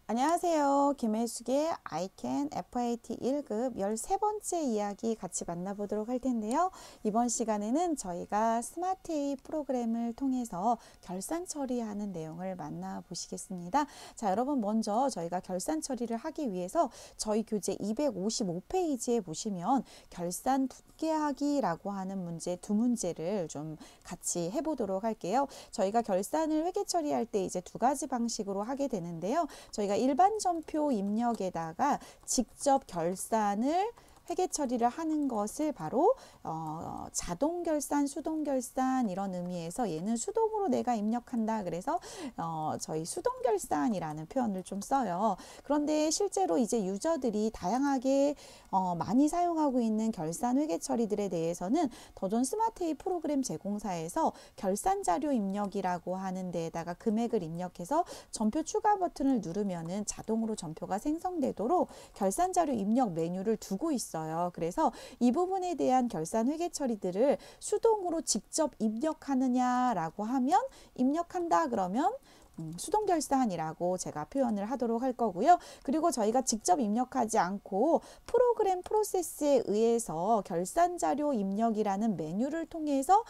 안녕하세요. 김혜숙의 ICAN FAT 1급 13번째 이야기 같이 만나보도록 할 텐데요. 이번 시간에는 저희가 스마트A 프로그램을 통해서 결산 처리하는 내용을 만나보시겠습니다. 자, 여러분 먼저 저희가 결산 처리를 하기 위해서 저희 교재 255페이지에 보시면 결산 분계하기라고 하는 문제 두 문제를 좀 같이 해보도록 할게요. 저희가 결산을 회계 처리할 때 이제 두 가지 방식으로 하게 되는데요. 저희가 일반 전표 입력에다가 직접 결산을 회계 처리를 하는 것을 바로 자동 결산, 수동 결산 이런 의미에서 얘는 수동으로 내가 입력한다. 그래서 저희 수동 결산이라는 표현을 좀 써요. 그런데 실제로 이제 유저들이 다양하게 많이 사용하고 있는 결산 회계 처리들에 대해서는 더존 스마트A 프로그램 제공사에서 결산 자료 입력이라고 하는 데에다가 금액을 입력해서 전표 추가 버튼을 누르면은 자동으로 전표가 생성되도록 결산 자료 입력 메뉴를 두고 있어요. 그래서 이 부분에 대한 결산 회계 처리들을 수동으로 직접 입력하느냐라고 하면 입력한다 그러면 수동 결산이라고 제가 표현을 하도록 할 거고요. 그리고 저희가 직접 입력하지 않고 프로그램 프로세스에 의해서 결산 자료 입력이라는 메뉴를 통해서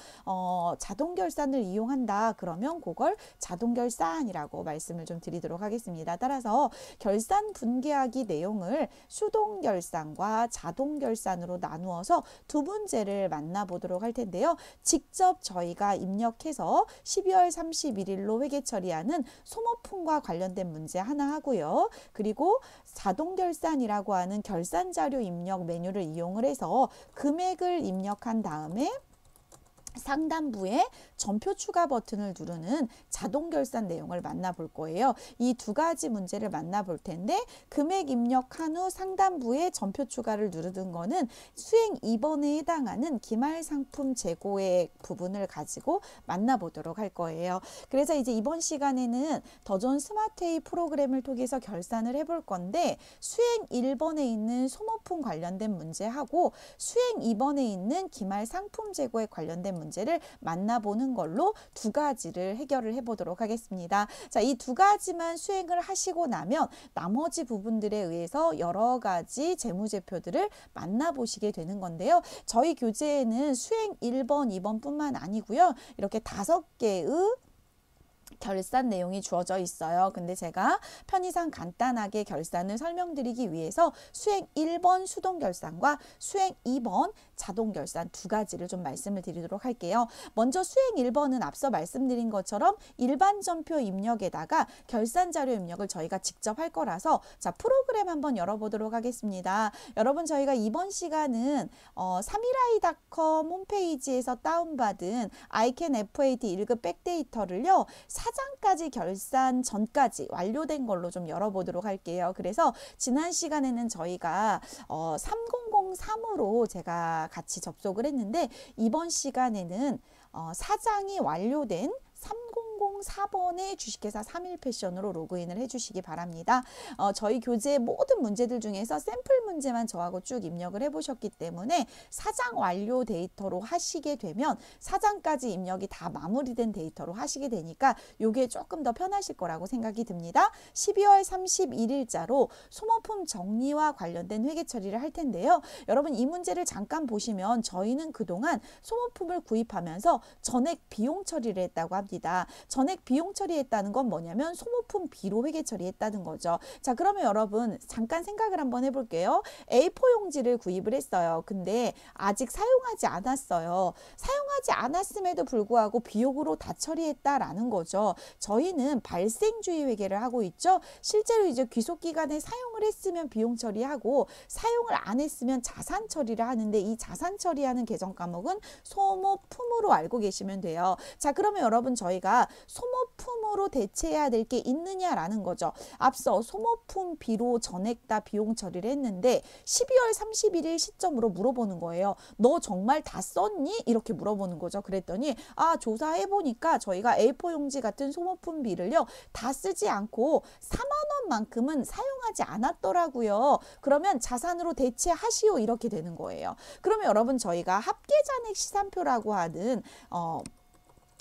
자동 결산을 이용한다. 그러면 그걸 자동 결산이라고 말씀을 좀 드리도록 하겠습니다. 따라서 결산 분계하기 내용을 수동 결산과 자동 결산으로 나누어서 두 문제를 만나보도록 할 텐데요. 직접 저희가 입력해서 12월 31일로 회계 처리하는 소모품과 관련된 문제 하나 하고요. 그리고 자동 결산이라고 하는 결산 자료 입력 메뉴를 이용을 해서 금액을 입력한 다음에 상단부에 전표 추가 버튼을 누르는 자동 결산 내용을 만나볼 거예요. 이 두 가지 문제를 만나볼 텐데 금액 입력한 후 상단부에 전표 추가를 누르는 거는 수행 2번에 해당하는 기말 상품 재고액 부분을 가지고 만나보도록 할 거예요. 그래서 이제 이번 시간에는 더존 스마트A 프로그램을 통해서 결산을 해볼 건데 수행 1번에 있는 소모품 관련된 문제하고 수행 2번에 있는 기말 상품 재고액 관련된 문제를 만나보는 걸로 두 가지를 해결을 해보도록 하겠습니다. 자, 이 두 가지만 수행을 하시고 나면 나머지 부분들에 의해서 여러 가지 재무제표들을 만나보시게 되는 건데요. 저희 교재에는 수행 1번, 2번 뿐만 아니고요. 이렇게 5개의 결산 내용이 주어져 있어요. 근데 제가 편의상 간단하게 결산을 설명드리기 위해서 수행 1번 수동 결산과 수행 2번 자동 결산 두 가지를 좀 말씀을 드리도록 할게요. 먼저 수행 1번은 앞서 말씀드린 것처럼 일반 전표 입력에다가 결산 자료 입력을 저희가 직접 할 거라서 자, 프로그램 한번 열어보도록 하겠습니다. 여러분 저희가 이번 시간은 3일아이.com 홈페이지에서 다운받은 ICAN FAT 1급 백데이터를요. 사장까지 결산 전까지 완료된 걸로 좀 열어보도록 할게요. 그래서 지난 시간에는 저희가 3003으로 제가 같이 접속을 했는데 이번 시간에는 사장이 완료된 3004번의 주식회사 3일 패션으로 로그인을 해주시기 바랍니다. 저희 교재의 모든 문제들 중에서 샘플 문제만 저하고 쭉 입력을 해보셨기 때문에 사장 완료 데이터로 하시게 되면 사장까지 입력이 다 마무리된 데이터로 하시게 되니까 이게 조금 더 편하실 거라고 생각이 듭니다. 12월 31일자로 소모품 정리와 관련된 회계 처리를 할 텐데요. 여러분 이 문제를 잠깐 보시면 저희는 그동안 소모품을 구입하면서 전액 비용 처리를 했다고 합니다. 전액 비용 처리했다는 건 뭐냐면 소모품 비로 회계 처리했다는 거죠. 자, 그러면 여러분 잠깐 생각을 한번 해볼게요. A4 용지를 구입을 했어요. 근데 아직 사용하지 않았어요. 사용하지 않았음에도 불구하고 비용으로 다 처리했다라는 거죠. 저희는 발생주의 회계를 하고 있죠. 실제로 이제 귀속기간에 사용을 했으면 비용 처리하고 사용을 안 했으면 자산 처리를 하는데 이 자산 처리하는 계정 과목은 소모품으로 알고 계시면 돼요. 자, 그러면 여러분 저희가 소모품으로 대체해야 될 게 있느냐라는 거죠. 앞서 소모품 비로 전액 다 비용 처리를 했는데 12월 31일 시점으로 물어보는 거예요. 너 정말 다 썼니? 이렇게 물어보는 거죠. 그랬더니 조사해보니까 저희가 A4 용지 같은 소모품 비를요 다 쓰지 않고 4만 원만큼은 사용하지 않았더라고요. 그러면 자산으로 대체하시오 이렇게 되는 거예요. 그러면 여러분 저희가 합계잔액 시산표라고 하는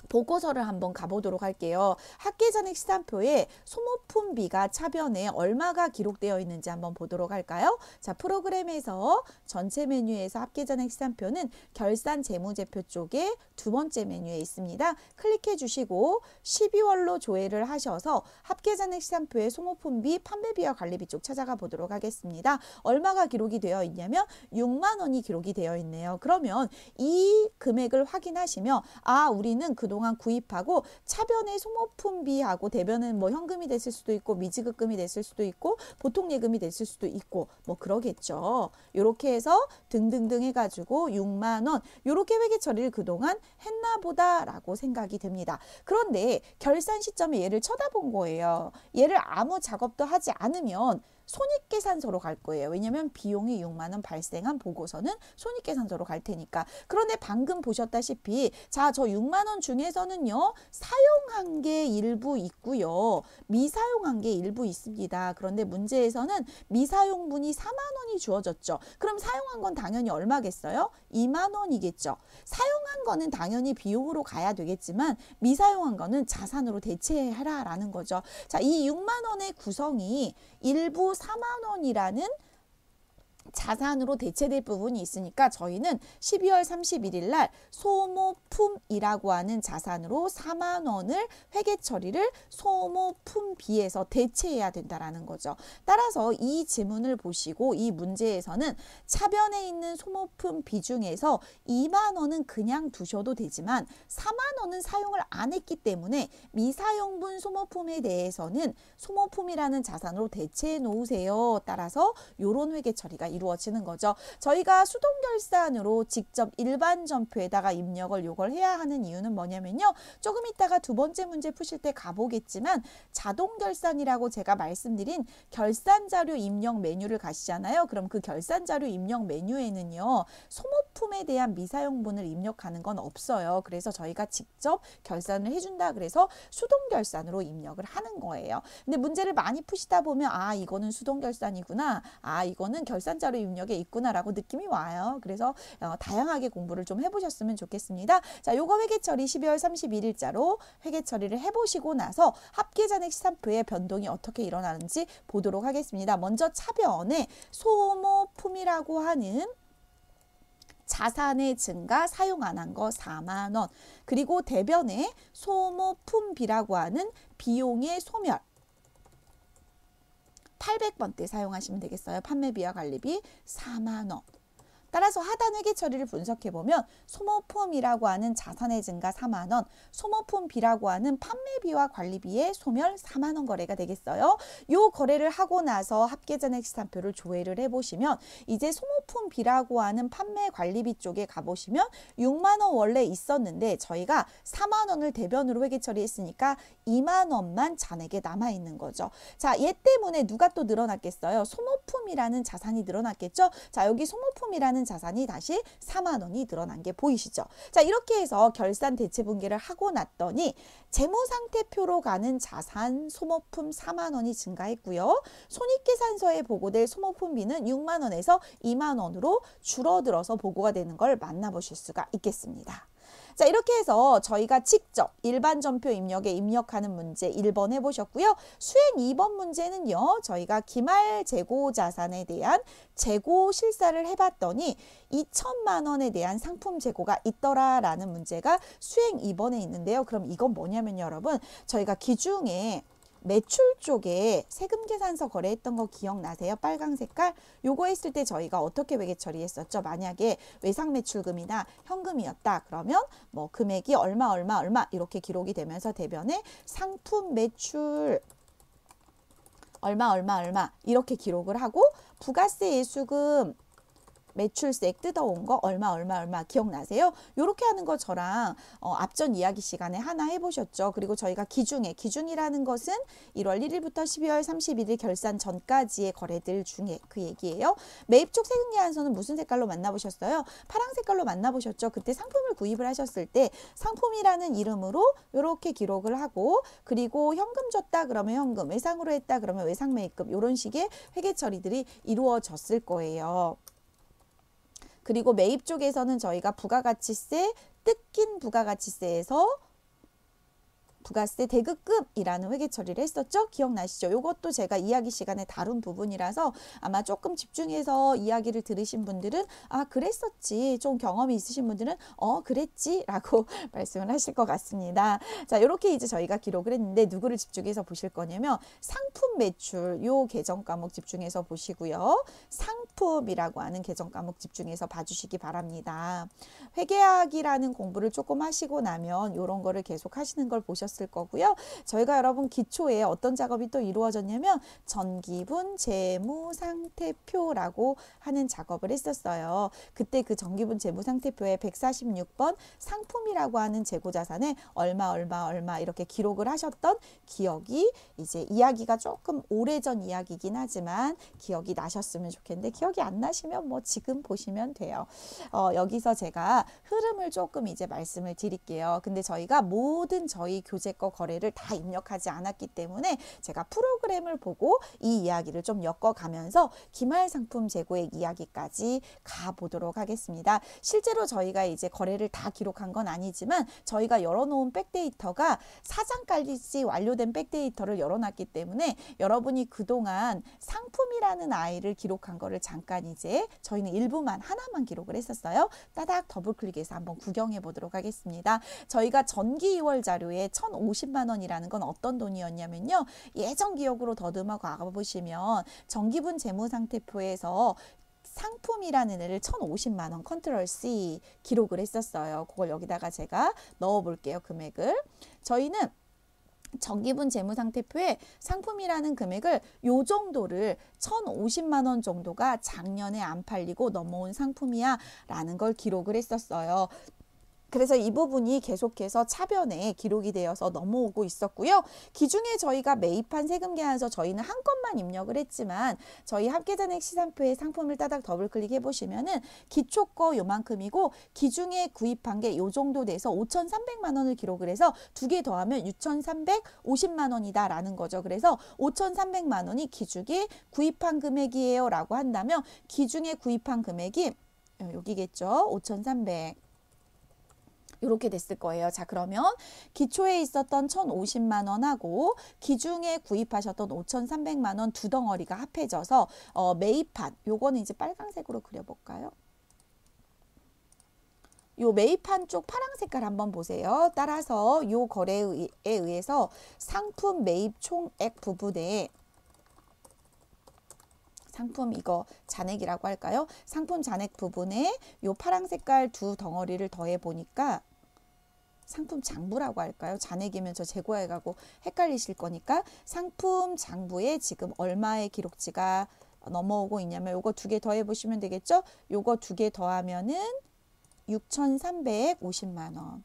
보고서를 한번 가보도록 할게요. 합계잔액 시산표에 소모품비가 차변에 얼마가 기록되어 있는지 한번 보도록 할까요? 자, 프로그램에서 전체 메뉴에서 합계잔액 시산표는 결산 재무제표 쪽에 두 번째 메뉴에 있습니다. 클릭해 주시고 12월로 조회를 하셔서 합계잔액 시산표의 소모품비, 판매비와 관리비 쪽 찾아가 보도록 하겠습니다. 얼마가 기록이 되어 있냐면 6만 원이 기록이 되어 있네요. 그러면 이 금액을 확인하시면 아, 우리는 그동안 구입하고 차변의 소모품비하고 대변은 뭐 현금이 됐을 수도 있고 미지급금이 됐을 수도 있고 보통 예금이 됐을 수도 있고 뭐 그러겠죠. 이렇게 해서 등등등 해가지고 6만 원 이렇게 회계 처리를 그동안 했나 보다라고 생각이 됩니다. 그런데 결산 시점에 얘를 쳐다본 거예요. 얘를 아무 작업도 하지 않으면 손익계산서로 갈 거예요. 왜냐하면 비용이 6만 원 발생한 보고서는 손익계산서로 갈 테니까. 그런데 방금 보셨다시피 자, 저 6만 원 중에서는요. 사용한 게 일부 있고요. 미사용한 게 일부 있습니다. 그런데 문제에서는 미사용분이 4만 원이 주어졌죠. 그럼 사용한 건 당연히 얼마겠어요? 2만 원이겠죠. 사용한 거는 당연히 비용으로 가야 되겠지만 미사용한 거는 자산으로 대체하라라는 거죠. 자, 이 6만 원의 구성이 일부 4만 원이라는 자산으로 대체될 부분이 있으니까 저희는 12월 31일 날 소모품이라고 하는 자산으로 4만 원을 회계 처리를 소모품비에서 대체해야 된다라는 거죠. 따라서 이 지문을 보시고 이 문제에서는 차변에 있는 소모품 비중에서 2만 원은 그냥 두셔도 되지만 4만 원은 사용을 안 했기 때문에 미사용분 소모품에 대해서는 소모품이라는 자산으로 대체해 놓으세요. 따라서 이런 회계 처리가 이루어지는 거죠. 저희가 수동결산으로 직접 일반 전표에다가 입력을 요걸 해야 하는 이유는 뭐냐면요. 조금 있다가 두 번째 문제 푸실 때 가보겠지만 자동결산이라고 제가 말씀드린 결산자료 입력 메뉴를 가시잖아요. 그럼 그 결산자료 입력 메뉴에는요. 소모품에 대한 미사용분을 입력하는 건 없어요. 그래서 저희가 직접 결산을 해준다 그래서 수동결산으로 입력을 하는 거예요. 근데 문제를 많이 푸시다 보면 아, 이거는 수동결산이구나. 아, 이거는 결산자료 입력에 있구나라고 느낌이 와요. 그래서 다양하게 공부를 좀 해보셨으면 좋겠습니다. 자, 요거 회계처리 12월 31일자로 회계처리를 해보시고 나서 합계잔액 시산표의 변동이 어떻게 일어나는지 보도록 하겠습니다. 먼저 차변에 소모품이라고 하는 자산의 증가 사용 안 한 거 4만 원 그리고 대변에 소모품비라고 하는 비용의 소멸 800번대 사용하시면 되겠어요. 판매비와 관리비 4만 원. 따라서 하단 회계 처리를 분석해보면 소모품이라고 하는 자산의 증가 4만 원, 소모품비라고 하는 판매비와 관리비의 소멸 4만 원 거래가 되겠어요. 요 거래를 하고 나서 합계잔액 시산표를 조회를 해보시면 이제 소모품비라고 하는 판매 관리비 쪽에 가보시면 6만 원 원래 있었는데 저희가 4만 원을 대변으로 회계 처리했으니까 2만 원만 잔액에 남아있는 거죠. 자, 얘 때문에 누가 또 늘어났겠어요? 소모품이라는 자산이 늘어났겠죠? 자, 여기 소모품이라는 자산이 다시 4만 원이 늘어난 게 보이시죠? 자, 이렇게 해서 결산 대체 분계를 하고 났더니 재무상태표로 가는 자산 소모품 4만 원이 증가했고요. 손익계산서에 보고될 소모품비는 6만 원에서 2만 원으로 줄어들어서 보고가 되는 걸 만나보실 수가 있겠습니다. 자, 이렇게 해서 저희가 직접 일반 전표 입력에 입력하는 문제 1번 해보셨고요. 수행 2번 문제는요. 저희가 기말 재고 자산에 대한 재고 실사를 해봤더니 2천만 원에 대한 상품 재고가 있더라라는 문제가 수행 2번에 있는데요. 그럼 이건 뭐냐면 여러분 저희가 기중에 매출 쪽에 세금 계산서 거래했던 거 기억나세요? 빨강 색깔. 요거 했을 때 저희가 어떻게 회계 처리했었죠? 만약에 외상 매출금이나 현금이었다. 그러면 뭐 금액이 얼마 이렇게 기록이 되면서 대변에 상품 매출 얼마 이렇게 기록을 하고 부가세 예수금 매출세 뜯어온 거 얼마 기억나세요? 이렇게 하는 거 저랑 앞전 이야기 시간에 하나 해보셨죠. 그리고 저희가 기준이라는 것은 1월 1일부터 12월 31일 결산 전까지의 거래들 중에 그 얘기예요. 매입 쪽 세금 계산서는 무슨 색깔로 만나보셨어요? 파랑 색깔로 만나보셨죠. 그때 상품을 구입을 하셨을 때 상품이라는 이름으로 이렇게 기록을 하고 그리고 현금 줬다 그러면 현금, 외상으로 했다 그러면 외상 매입금 이런 식의 회계 처리들이 이루어졌을 거예요. 그리고 매입 쪽에서는 저희가 부가가치세, 뜯긴 부가가치세에서 부가세 대급금이라는 회계 처리를 했었죠. 기억나시죠? 이것도 제가 이야기 시간에 다룬 부분이라서 아마 조금 집중해서 이야기를 들으신 분들은 아 그랬었지, 좀 경험이 있으신 분들은 그랬지 라고 말씀을 하실 것 같습니다. 자, 이렇게 이제 저희가 기록을 했는데 누구를 집중해서 보실 거냐면 상품 매출 요 계정 과목 집중해서 보시고요. 상품이라고 하는 계정 과목 집중해서 봐주시기 바랍니다. 회계학이라는 공부를 조금 하시고 나면 이런 거를 계속 하시는 걸 보셨을 거고요. 저희가 여러분 기초에 어떤 작업이 또 이루어졌냐면 전기분 재무상태표라고 하는 작업을 했었어요. 그때 그 전기분 재무상태표에 146번 상품이라고 하는 재고자산에 얼마 이렇게 기록을 하셨던 기억이 이제 이야기가 조금 오래전 이야기이긴 하지만 기억이 나셨으면 좋겠는데 기억이 안 나시면 뭐 지금 보시면 돼요. 여기서 제가 흐름을 조금 이제 말씀을 드릴게요. 근데 저희가 모든 저희 교재 거 거래를 다 입력하지 않았기 때문에 제가 프로그램을 보고 이 이야기를 좀 엮어가면서 기말 상품 재고액 이야기까지 가보도록 하겠습니다. 실제로 저희가 이제 거래를 다 기록한 건 아니지만 저희가 열어놓은 백데이터가 사장까지 완료된 백데이터를 열어놨기 때문에 여러분이 그동안 상품이라는 아이를 기록한 거를 잠깐 이제 저희는 일부만 하나만 기록을 했었어요. 따닥 더블클릭해서 한번 구경해 보도록 하겠습니다. 저희가 전기 2월 자료에 1,050만 원이라는 건 어떤 돈이었냐면요. 예전 기억으로 더듬어 가보시면 전기분 재무상태표에서 상품이라는 애를 1,050만 원 컨트롤 C 기록을 했었어요. 그걸 여기다가 제가 넣어 볼게요. 금액을. 저희는 전기분 재무상태표에 상품이라는 금액을 요 정도를 1,050만 원 정도가 작년에 안 팔리고 넘어온 상품이야 라는 걸 기록을 했었어요. 그래서 이 부분이 계속해서 차변에 기록이 되어서 넘어오고 있었고요. 기중에 저희가 매입한 세금 계산서 저희는 한 건만 입력을 했지만 저희 합계잔액 시상표에 상품을 따닥 더블클릭해 보시면은 기초 거 요만큼이고 기중에 구입한 게 요 정도 돼서 5,300만 원을 기록을 해서 두 개 더하면 6,350만 원이다 라는 거죠. 그래서 5,300만 원이 기중에 구입한 금액이에요 라고 한다면 기중에 구입한 금액이 여기겠죠. 5,300 이렇게 됐을 거예요. 자, 그러면 기초에 있었던 1,050만 원하고 기중에 구입하셨던 5,300만 원 두 덩어리가 합해져서 매입한 요거는 이제 빨강색으로 그려볼까요? 요 매입한 쪽 파랑 색깔 한번 보세요. 따라서 요 거래에 의해서 상품 매입 총액 부분에 상품 이거 잔액이라고 할까요? 상품 잔액 부분에 요 파랑 색깔 두 덩어리를 더해 보니까 상품 장부라고 할까요? 잔액이면 저 재고액하고 헷갈리실 거니까 상품 장부에 지금 얼마의 기록지가 넘어오고 있냐면 요거 두 개 더해 보시면 되겠죠? 요거 두 개 더하면은 6,350만 원.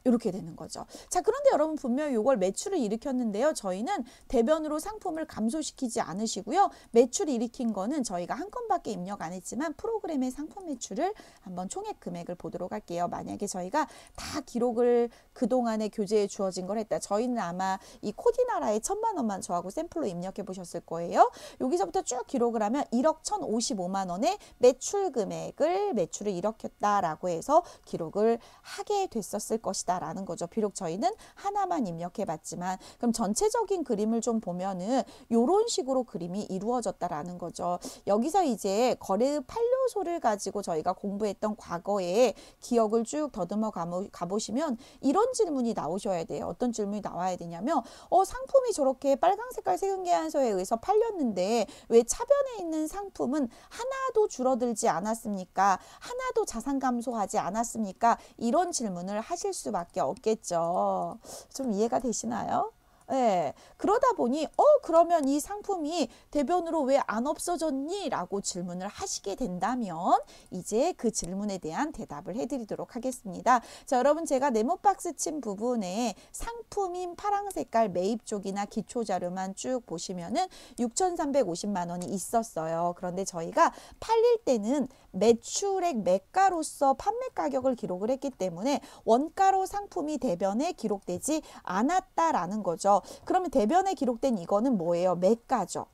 이렇게 되는 거죠. 자, 그런데 여러분 분명히 이걸 매출을 일으켰는데요. 저희는 대변으로 상품을 감소시키지 않으시고요. 매출 일으킨 거는 저희가 한 건밖에 입력 안 했지만 프로그램의 상품 매출을 한번 총액 금액을 보도록 할게요. 만약에 저희가 다 기록을 그동안의 교재에 주어진 걸 했다. 저희는 아마 이 코디나라의 1,000만 원만 저하고 샘플로 입력해 보셨을 거예요. 여기서부터 쭉 기록을 하면 1억 1,055만 원의 매출 금액을 매출을 일으켰다라고 해서 기록을 하게 됐었을 것이다. 라는 거죠. 비록 저희는 하나만 입력해 봤지만 그럼 전체적인 그림을 좀 보면은 요런 식으로 그림이 이루어졌다라는 거죠. 여기서 이제 거래 판료소를 가지고 저희가 공부했던 과거의 기억을 쭉 더듬어 가보시면 이런 질문이 나오셔야 돼요. 어떤 질문이 나와야 되냐면 상품이 저렇게 빨강 색깔 세금 계산서에 의해서 팔렸는데 왜 차변에 있는 상품은 하나도 줄어들지 않았습니까? 하나도 자산 감소하지 않았습니까? 이런 질문을 하실 수밖에 없겠죠. 좀 이해가 되시나요? 네. 그러다 보니 그러면 이 상품이 대변으로 왜 안 없어졌니? 라고 질문을 하시게 된다면 이제 그 질문에 대한 대답을 해드리도록 하겠습니다. 자, 여러분 제가 네모박스 친 부분에 상품인 파랑 색깔 매입 쪽이나 기초 자료만 쭉 보시면은 6,350만 원이 있었어요. 그런데 저희가 팔릴 때는 매출액 매가로서 판매 가격을 기록을 했기 때문에 원가로 상품이 대변에 기록되지 않았다라는 거죠. 그러면 대변에 기록된 이거는 뭐예요? 매가죠.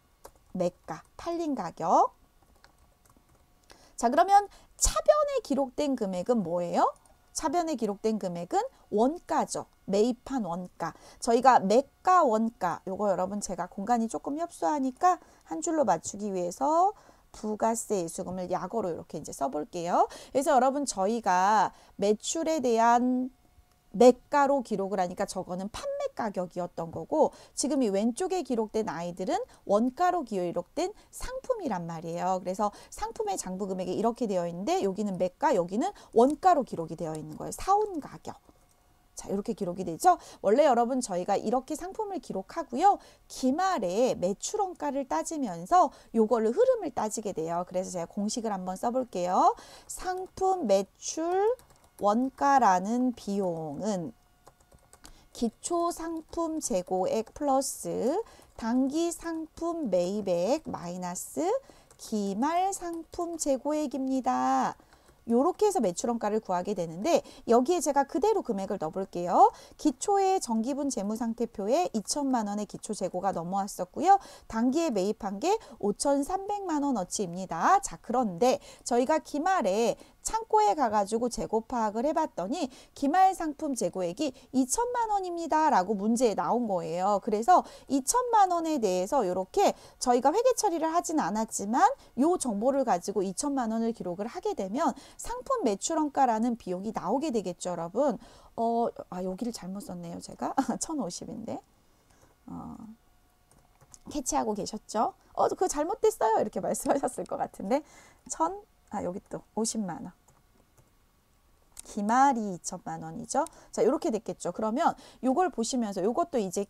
매가, 팔린 가격. 자, 그러면 차변에 기록된 금액은 뭐예요? 차변에 기록된 금액은 원가죠. 매입한 원가. 저희가 매가 원가, 요거 여러분 제가 공간이 조금 협소하니까 한 줄로 맞추기 위해서 부가세 예수금을 약어로 이렇게 이제 써볼게요. 그래서 여러분 저희가 매출에 대한 매가로 기록을 하니까 저거는 판매 가격이었던 거고, 지금 이 왼쪽에 기록된 아이들은 원가로 기록된 상품이란 말이에요. 그래서 상품의 장부 금액이 이렇게 되어 있는데 여기는 매가, 여기는 원가로 기록이 되어 있는 거예요. 사온 가격. 자, 이렇게 기록이 되죠. 원래 여러분 저희가 이렇게 상품을 기록하고요. 기말에 매출 원가를 따지면서 요걸로 흐름을 따지게 돼요. 그래서 제가 공식을 한번 써볼게요. 상품 매출 원가라는 비용은 기초 상품 재고액 플러스 당기 상품 매입액 마이너스 기말 상품 재고액입니다. 요렇게 해서 매출원가를 구하게 되는데, 여기에 제가 그대로 금액을 넣어볼게요. 기초의 정기분 재무상태표에 2천만 원의 기초 재고가 넘어왔었고요. 단기에 매입한 게 5,300만 원어치입니다. 자, 그런데 저희가 기말에 창고에 가가지고 재고 파악을 해봤더니 기말 상품 재고액이 2천만 원입니다 라고 문제에 나온 거예요. 그래서 2천만 원에 대해서 이렇게 저희가 회계 처리를 하진 않았지만 요 정보를 가지고 2천만 원을 기록을 하게 되면 상품 매출원가라는 비용이 나오게 되겠죠, 여러분. 여기를 잘못 썼네요, 제가. 1,050인데. 캐치하고 계셨죠? 그거 잘못됐어요. 이렇게 말씀하셨을 것 같은데. 여기 또 50만 원. 기말이 2천만 원이죠. 자, 이렇게 됐겠죠. 그러면 요걸 보시면서 요것도 이제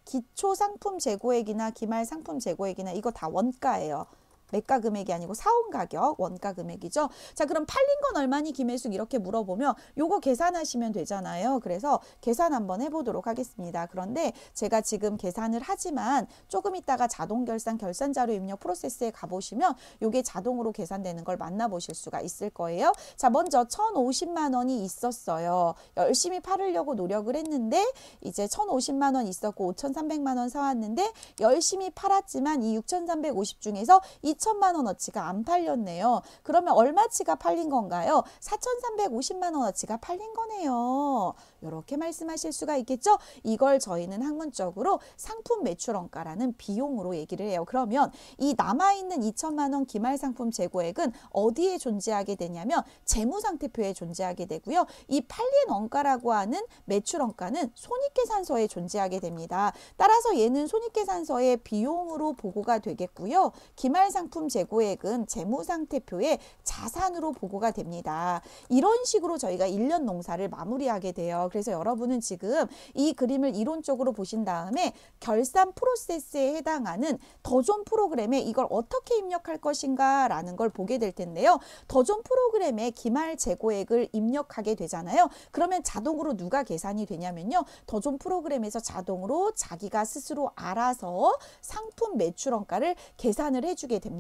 기초 상품 재고액이나 기말 상품 재고액이나 이거 다 원가예요. 매가 금액이 아니고 사온 가격, 원가 금액이죠. 자, 그럼 팔린 건 얼마니 김혜숙 이렇게 물어보면 요거 계산하시면 되잖아요. 그래서 계산 한번 해보도록 하겠습니다. 그런데 제가 지금 계산을 하지만 조금 있다가 자동 결산 자료 입력 프로세스에 가보시면 요게 자동으로 계산되는 걸 만나보실 수가 있을 거예요. 자, 먼저 1,050만 원이 있었어요. 열심히 팔으려고 노력을 했는데 이제 1,050만 원 있었고 5,300만 원 사왔는데 열심히 팔았지만 이 6,350 중에서 2천만 원어치가 안 팔렸네요. 그러면 얼마치가 팔린 건가요? 4,350만 원어치가 팔린 거네요. 이렇게 말씀하실 수가 있겠죠? 이걸 저희는 학문적으로 상품 매출원가라는 비용으로 얘기를 해요. 그러면 이 남아있는 2천만 원 기말 상품 재고액은 어디에 존재하게 되냐면 재무상태표에 존재하게 되고요. 이 팔린 원가라고 하는 매출원가는 손익계산서에 존재하게 됩니다. 따라서 얘는 손익계산서의 비용으로 보고가 되겠고요. 기말 상품 재고액은 재무상태표의 자산으로 보고가 됩니다. 이런 식으로 저희가 1년 농사를 마무리하게 돼요. 그래서 여러분은 지금 이 그림을 이론적으로 보신 다음에 결산 프로세스에 해당하는 더존 프로그램에 이걸 어떻게 입력할 것인가 라는 걸 보게 될 텐데요. 더존 프로그램에 기말 재고액을 입력하게 되잖아요. 그러면 자동으로 누가 계산이 되냐면요. 더존 프로그램에서 자동으로 자기가 스스로 알아서 상품 매출원가를 계산을 해주게 됩니다.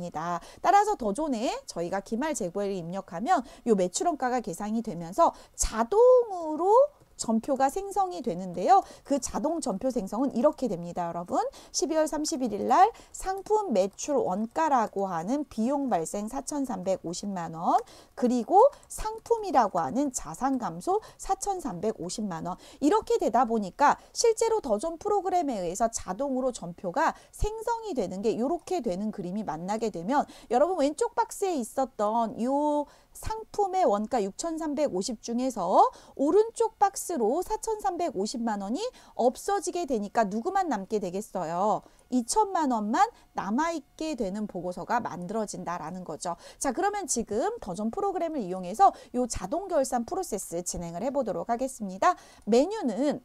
따라서 더존에 저희가 기말 재고액을 입력하면 이 매출원가가 계산이 되면서 자동으로 전표가 생성이 되는데요. 그 자동 전표 생성은 이렇게 됩니다, 여러분. 12월 31일 날 상품 매출 원가라고 하는 비용 발생 4,350만 원, 그리고 상품이라고 하는 자산 감소 4,350만 원. 이렇게 되다 보니까 실제로 더존 프로그램에 의해서 자동으로 전표가 생성이 되는 게 이렇게 되는 그림이 만나게 되면 여러분 왼쪽 박스에 있었던 요 상품의 원가 6,350 중에서 오른쪽 박스로 4,350만 원이 없어지게 되니까 누구만 남게 되겠어요? 2천만 원만 남아있게 되는 보고서가 만들어진다라는 거죠. 자, 그러면 지금 더존 프로그램을 이용해서 요 자동 결산 프로세스 진행을 해보도록 하겠습니다. 메뉴는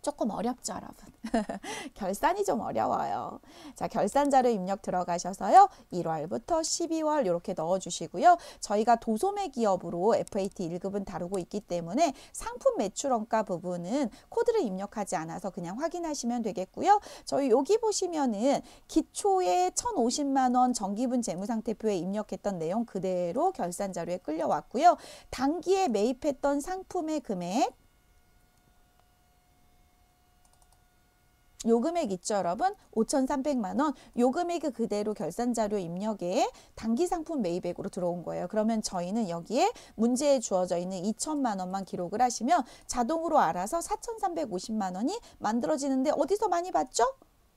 조금 어렵죠, 여러분. 결산이 좀 어려워요. 자, 결산 자료 입력 들어가셔서요. 1월부터 12월 이렇게 넣어주시고요. 저희가 도소매 기업으로 FAT 1급은 다루고 있기 때문에 상품 매출원가 부분은 코드를 입력하지 않아서 그냥 확인하시면 되겠고요. 저희 여기 보시면은 기초에 1,050만 원 정기분 재무상태표에 입력했던 내용 그대로 결산 자료에 끌려왔고요. 단기에 매입했던 상품의 금액 요 금액 있죠, 여러분? 5,300만 원. 요 금액이 그대로 결산자료 입력에 단기상품 매입액으로 들어온 거예요. 그러면 저희는 여기에 문제에 주어져 있는 2천만 원만 기록을 하시면 자동으로 알아서 4,350만 원이 만들어지는데 어디서 많이 봤죠?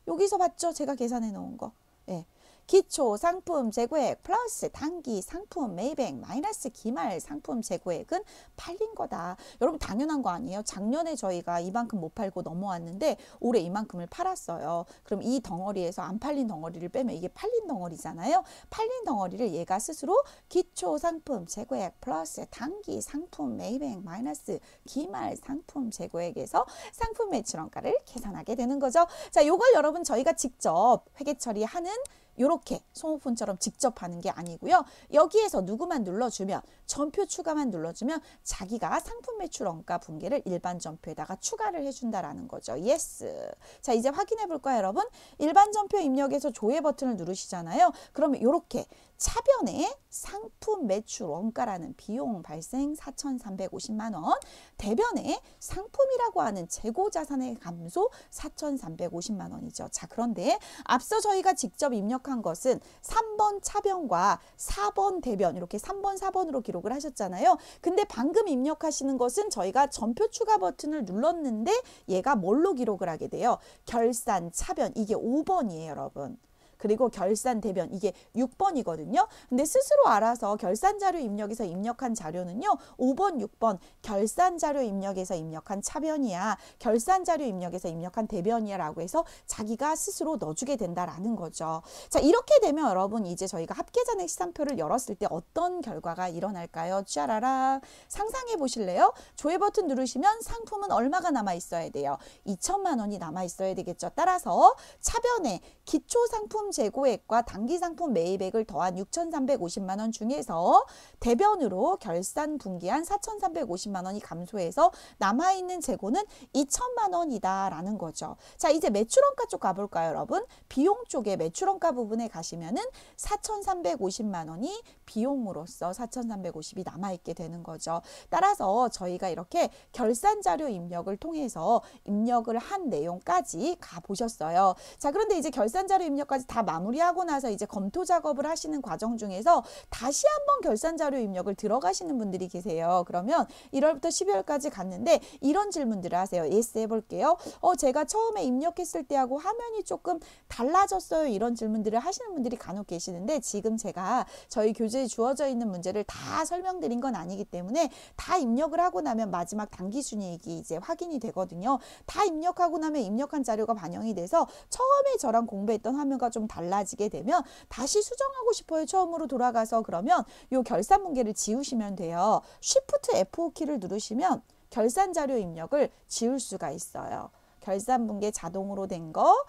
여기서 봤죠? 제가 계산해 놓은 거. 예. 기초 상품 재고액 플러스 단기 상품 매입액 마이너스 기말 상품 재고액은 팔린 거다. 여러분 당연한 거 아니에요? 작년에 저희가 이만큼 못 팔고 넘어왔는데 올해 이만큼을 팔았어요. 그럼 이 덩어리에서 안 팔린 덩어리를 빼면 이게 팔린 덩어리잖아요. 팔린 덩어리를 얘가 스스로 기초 상품 재고액 플러스 단기 상품 매입액 마이너스 기말 상품 재고액에서 상품 매출원가를 계산하게 되는 거죠. 자, 요걸 여러분 저희가 직접 회계 처리하는 요렇게 송호폰처럼 직접 하는 게 아니고요. 여기에서 누구만 눌러주면 전표 추가만 눌러주면 자기가 상품 매출 원가 분계를 일반 전표에다가 추가를 해준다라는 거죠. 예스. 자, 이제 확인해 볼까요, 여러분? 일반 전표 입력에서 조회 버튼을 누르시잖아요. 그러면 요렇게 차변에 상품 매출 원가라는 비용 발생 4,350만 원, 대변에 상품이라고 하는 재고 자산의 감소 4,350만 원이죠. 자, 그런데 앞서 저희가 직접 입력한 것은 3번 차변과 4번 대변 이렇게 3번, 4번으로 기록을 하셨잖아요. 근데 방금 입력하시는 것은 저희가 전표 추가 버튼을 눌렀는데 얘가 뭘로 기록을 하게 돼요? 결산 차변, 이게 5번이에요, 여러분. 그리고 결산 대변 이게 6번이거든요. 근데 스스로 알아서 결산자료 입력에서 입력한 자료는요. 5번, 6번 결산자료 입력에서 입력한 차변이야. 결산자료 입력에서 입력한 대변이야 라고 해서 자기가 스스로 넣어주게 된다라는 거죠. 자, 이렇게 되면 여러분 이제 저희가 합계잔액 시산표를 열었을 때 어떤 결과가 일어날까요? 짜라라 상상해 보실래요? 조회 버튼 누르시면 상품은 얼마가 남아 있어야 돼요? 2천만 원이 남아 있어야 되겠죠. 따라서 차변에 기초상품 재고액과 단기상품 매입액을 더한 6,350만 원 중에서 대변으로 결산 분기한 4,350만 원이 감소해서 남아있는 재고는 2천만 원이다 라는 거죠. 자, 이제 매출원가 쪽 가볼까요, 여러분? 비용 쪽에 매출원가 부분에 가시면은 4,350만 원이 비용으로서 4,350이 남아있게 되는 거죠. 따라서 저희가 이렇게 결산자료 입력을 통해서 입력을 한 내용까지 가보셨어요. 자, 그런데 이제 결산자료 입력까지 다 마무리하고 나서 이제 검토 작업을 하시는 과정 중에서 다시 한번 결산자료 입력을 들어가시는 분들이 계세요. 그러면 1월부터 12월까지 갔는데 이런 질문들을 하세요. 예스 해볼게요. 제가 처음에 입력했을 때하고 화면이 조금 달라졌어요. 이런 질문들을 하시는 분들이 간혹 계시는데 지금 제가 저희 교재에 주어져 있는 문제를 다 설명드린 건 아니기 때문에 다 입력을 하고 나면 마지막 당기순이익이 이제 확인이 되거든요. 다 입력하고 나면 입력한 자료가 반영이 돼서 처음에 저랑 공부했던 화면과 좀 달라지게 되면 다시 수정하고 싶어요. 처음으로 돌아가서 그러면 요 결산 문계를 지우시면 돼요. Shift F5키를 누르시면 결산 자료 입력을 지울 수가 있어요. 결산 분계 자동으로 된 거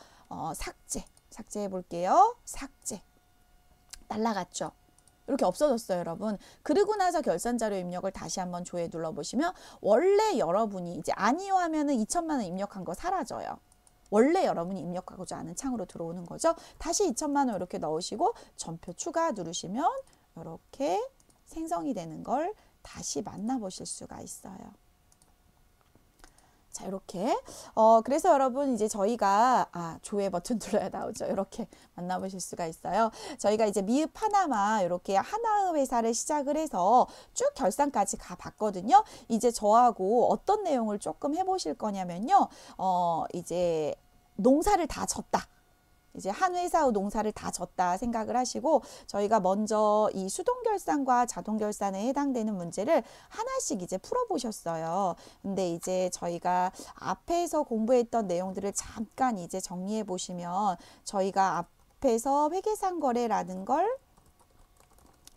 삭제해 볼게요. 삭제. 날라갔죠. 이렇게 없어졌어요, 여러분. 그리고 나서 결산 자료 입력을 다시 한번 조회 눌러보시면 원래 여러분이 이제 아니요 하면은 2천만 원 입력한 거 사라져요. 원래 여러분이 입력하고자 하는 창으로 들어오는 거죠. 다시 2천만 원 이렇게 넣으시고 전표 추가 누르시면 이렇게 생성이 되는 걸 다시 만나보실 수가 있어요. 자, 이렇게 그래서 여러분 이제 저희가 조회 버튼 눌러야 나오죠. 이렇게 만나보실 수가 있어요. 저희가 이제 미흡 하나만 이렇게 하나의 회사를 시작을 해서 쭉 결산까지 가봤거든요. 이제 저하고 어떤 내용을 조금 해보실 거냐면요. 이제 농사를 다 졌다. 이제 한 회사의 농사를 다 졌다 생각을 하시고 저희가 먼저 이 수동결산과 자동결산에 해당되는 문제를 하나씩 이제 풀어보셨어요. 근데 이제 저희가 앞에서 공부했던 내용들을 잠깐 이제 정리해 보시면 저희가 앞에서 회계상 거래라는 걸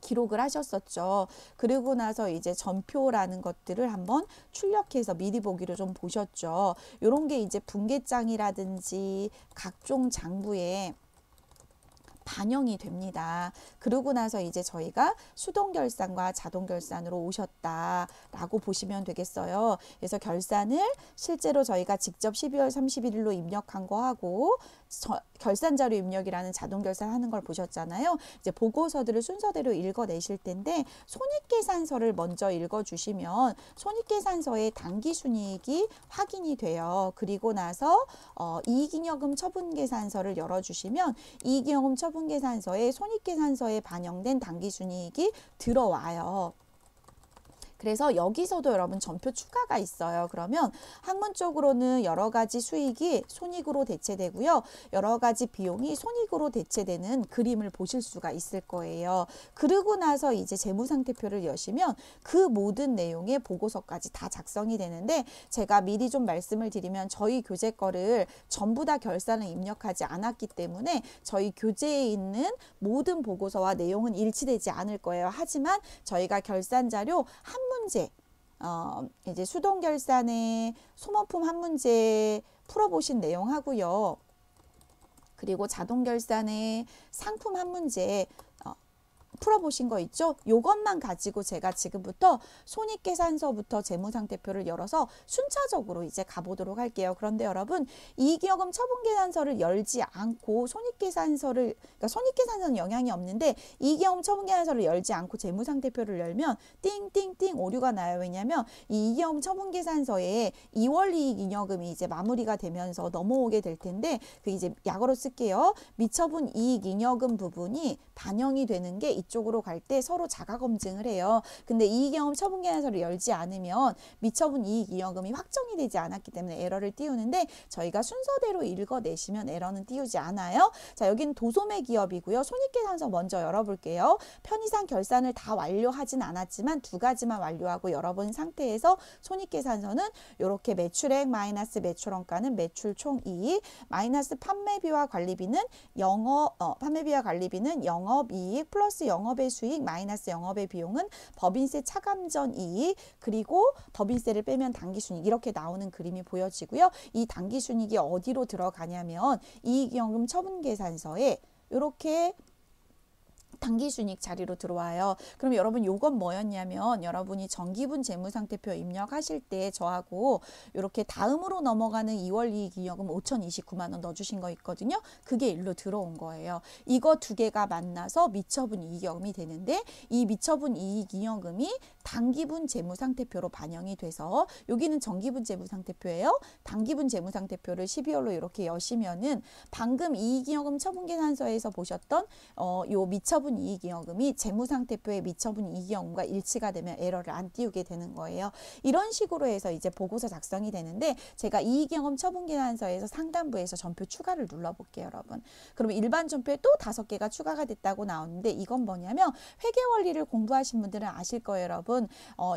기록을 하셨었죠. 그리고 나서 이제 전표라는 것들을 한번 출력해서 미리 보기로 좀 보셨죠. 이런 게 이제 분계장이라든지 각종 장부에 반영이 됩니다. 그러고 나서 이제 저희가 수동결산과 자동결산으로 오셨다라고 보시면 되겠어요. 그래서 결산을 실제로 저희가 직접 12월 31일로 입력한 거하고 결산자료 입력이라는 자동 결산하는 걸 보셨잖아요. 이제 보고서들을 순서대로 읽어내실 텐데 손익계산서를 먼저 읽어주시면 손익계산서의 당기순이익이 확인이 돼요. 그리고 나서 이익잉여금 처분계산서를 열어주시면 이익잉여금 처분계산서에 손익계산서에 반영된 당기순이익이 들어와요. 그래서 여기서도 여러분 전표 추가가 있어요. 그러면 학문적으로는 여러 가지 수익이 손익으로 대체되고요. 여러 가지 비용이 손익으로 대체되는 그림을 보실 수가 있을 거예요. 그러고 나서 이제 재무상태표를 여시면 그 모든 내용의 보고서까지 다 작성이 되는데 제가 미리 좀 말씀을 드리면 저희 교재 거를 전부 다 결산을 입력하지 않았기 때문에 저희 교재에 있는 모든 보고서와 내용은 일치되지 않을 거예요. 하지만 저희가 결산자료 한 문제, 이제 수동결산의 소모품 한 문제 풀어보신 내용하고요. 그리고 자동결산의 상품 한 문제 풀어보신 거 있죠? 요것만 가지고 제가 지금부터 손익계산서부터 재무상태표를 열어서 순차적으로 이제 가보도록 할게요. 그런데 여러분 이익잉여금 처분계산서를 열지 않고 그러니까 손익계산서는 영향이 없는데 이익잉여금 처분계산서를 열지 않고 재무상태표를 열면 띵띵띵 오류가 나요. 왜냐하면 이 이익잉여금 처분계산서에 2월 이익잉여금이 이제 마무리가 되면서 넘어오게 될 텐데 그 이제 약어로 쓸게요. 미처분 이익잉여금 부분이 반영이 되는 게 이쪽으로 갈 때 서로 자가 검증을 해요. 근데 이익잉여금 처분계산서를 열지 않으면 미처분 이익잉여금이 확정이 되지 않았기 때문에 에러를 띄우는데 저희가 순서대로 읽어내시면 에러는 띄우지 않아요. 자, 여기는 도소매 기업이고요. 손익계산서 먼저 열어볼게요. 편의상 결산을 다 완료하진 않았지만 두 가지만 완료하고 열어본 상태에서 손익계산서는 이렇게 매출액 마이너스 매출원가는 매출 총이익 마이너스 판매비와 관리비는 영업이익 플러스 영업의 수익 마이너스 영업의 비용은 법인세 차감전 이익 그리고 법인세를 빼면 당기순이익 이렇게 나오는 그림이 보여지고요. 이 당기순이익이 어디로 들어가냐면 이익잉여금 처분계산서에 이렇게 당기순이익 자리로 들어와요. 그럼 여러분 요건 뭐였냐면 여러분이 정기분 재무상태표 입력하실 때 저하고 이렇게 다음으로 넘어가는 2월 이익잉여금 5,029만 원 넣어주신 거 있거든요. 그게 일로 들어온 거예요. 이거 두 개가 만나서 미처분 이익잉여금이 되는데 이 미처분 이익잉여금이 단기분 재무상태표로 반영이 돼서 여기는 정기분 재무상태표예요. 단기분 재무상태표를 12월로 이렇게 여시면은 방금 이익잉여금 처분계산서에서 보셨던 요 미처분 이익잉여금이 재무상태표의 미처분 이익잉여금과 일치가 되면 에러를 안 띄우게 되는 거예요. 이런 식으로 해서 이제 보고서 작성이 되는데 제가 이익잉여금 처분계산서에서 상단부에서 전표 추가를 눌러볼게요, 여러분. 그러면 일반 전표에 또 5개가 추가가 됐다고 나오는데 이건 뭐냐면 회계원리를 공부하신 분들은 아실 거예요, 여러분.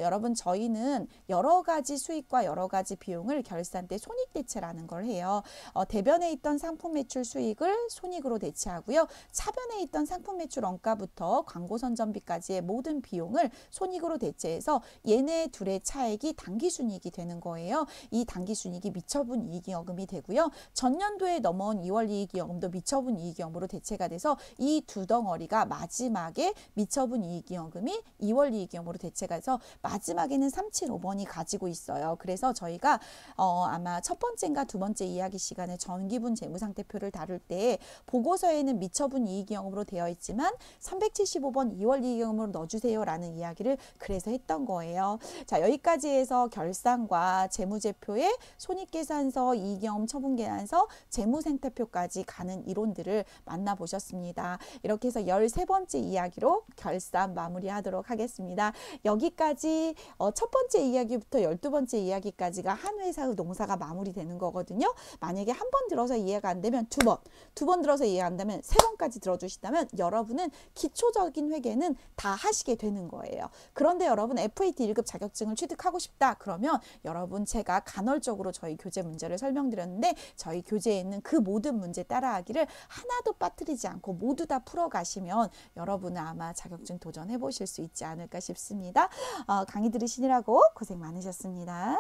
여러분 저희는 여러 가지 수익과 여러 가지 비용을 결산 때 손익대체라는 걸 해요. 대변에 있던 상품 매출 수익을 손익으로 대체하고요. 차변에 있던 상품 매출 원가부터 광고 선전비까지의 모든 비용을 손익으로 대체해서 얘네 둘의 차액이 당기순이익이 되는 거예요. 이 당기순이익이 미처분 이익잉여금이 되고요. 전년도에 넘어온 2월 이익잉여금도 미처분 이익잉여금으로 대체가 돼서 이 두 덩어리가 마지막에 미처분 이익잉여금이 2월 이익잉여금으로 대체가 돼서 마지막에는 375번이 가지고 있어요. 그래서 저희가 아마 첫 번째인가 두 번째 이야기 시간에 전기분 재무상태표를 다룰 때 보고서에는 미처분 이익잉여금으로 되어 있지만 375번 2월 이익잉여금으로 넣어주세요 라는 이야기를 그래서 했던 거예요. 자, 여기까지 해서 결산과 재무제표에 손익계산서, 이익잉여금 처분계산서, 재무상태표까지 가는 이론들을 만나보셨습니다. 이렇게 해서 13번째 이야기로 결산 마무리하도록 하겠습니다. 여기까지 첫 번째 이야기부터 12번째 이야기까지가 한 회사의 농사가 마무리되는 거거든요. 만약에 한 번 들어서 이해가 안 되면 두 번 들어서 이해가 안 되면 3번까지 들어주시다면 여러분은 기초적인 회계는 다 하시게 되는 거예요. 그런데 여러분 FAT 1급 자격증을 취득하고 싶다 그러면 여러분 제가 간헐적으로 저희 교재 문제를 설명드렸는데 저희 교재에 있는 그 모든 문제 따라하기를 하나도 빠뜨리지 않고 모두 다 풀어가시면 여러분은 아마 자격증 도전해 보실 수 있지 않을까 싶습니다. 강의 들으시느라고 고생 많으셨습니다.